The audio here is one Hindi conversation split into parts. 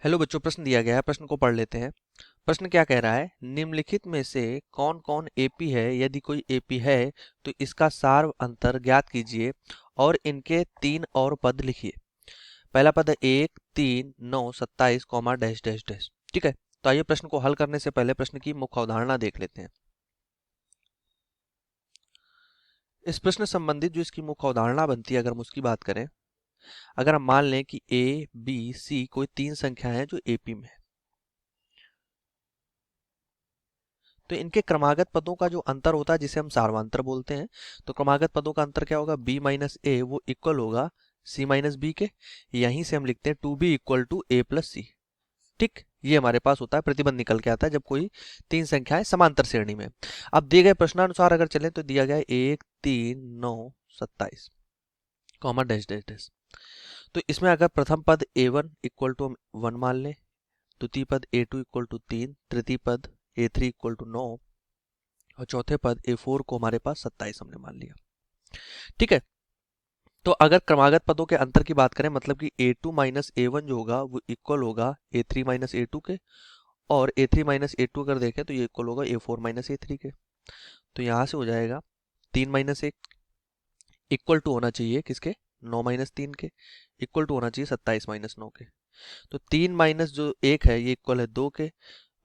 हेलो बच्चों, प्रश्न दिया गया है। प्रश्न को पढ़ लेते हैं। प्रश्न क्या कह रहा है? निम्नलिखित में से कौन कौन एपी है? यदि कोई एपी है तो इसका सार अंतर ज्ञात कीजिए और इनके 3 और पद लिखिए। पहला पद है 1, 3, 9, 27, कॉमा डैश डैश डैश। ठीक है, तो आइए प्रश्न को हल करने से पहले प्रश्न की मुख्य अवधारणा देख लेते हैं। इस प्रश्न संबंधित जो इसकी मुख्य अवधारणा बनती है, अगर हम उसकी बात करें, अगर हम मान लें कि ए बी सी कोई 3 संख्याएं हैं जो एपी में है, तो इनके क्रमागत पदों का जो अंतर होता है जिसे हम सार्वंतर बोलते हैं, तो क्रमागत पदों का अंतर क्या होगा? b माइनस ए वो इक्वल होगा c माइनस बी के। यहीं से हम लिखते हैं two b equal to a plus c. ठीक, ये हमारे पास होता है, प्रतिबंध निकल के आता है जब कोई 3 संख्याएं समांतर श्रेणी में। अब दिए गए प्रश्नानुसार अगर चलें तो दिया गया है 1, 3, 9, 27, कॉमा डैश डैश डैश। तो इसमें अगर प्रथम पद a1 इक्वल टू 1 मान लें, द्वितीय पद a2 इक्वल टू 3, तृतीय पद a3 इक्वल टू 9 और चौथे पद A4 को हमारे पास 27 हमने मान लिया। ठीक है, तो अगर क्रमागत पदों के अंतर की बात करें, मतलब कि A2 माइनस A1 जो होगा वो इक्वल होगा A3 माइनस A2 के, और A3 माइनस A2 अगर देखें तो ये इक्वल होगा A4 माइनस A3 के। तो यहाँ से हो जाएगा 3 माइनस 1 इक्वल टू होना चाहिए किसके? 9 माइनस 3 के। इक्वल टू होना चाहिए 27 माइनस 9 के। तो 3 माइनस जो 1 है ये इक्वल है 2 के,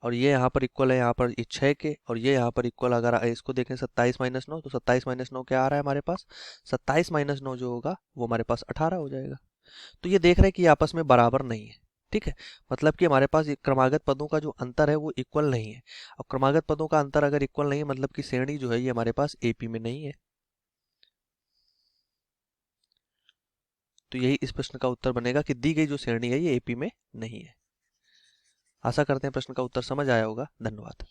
और ये यहाँ पर इक्वल है यहाँ पर 6 के, और ये यहाँ पर इक्वल, अगर इसको देखें 27 माइनस 9, तो 27 माइनस 9 क्या आ रहा है हमारे पास? 27 माइनस 9 जो होगा वो हमारे पास 18 हो जाएगा। तो ये देख रहे हैं कि ये आपस में बराबर नहीं है। ठीक है, मतलब कि हमारे पास ये क्रमागत पदों का जो अंतर है वो इक्वल नहीं है। और क्रमागत पदों का अंतर अगर इक्वल नहीं है, मतलब कि श्रेणी जो है ये हमारे पास एपी में नहीं है। तो यही इस प्रश्न का उत्तर बनेगा कि दी गई जो श्रेणी है ये एपी में नहीं है। आशा करते हैं प्रश्न का उत्तर समझ आया होगा। धन्यवाद।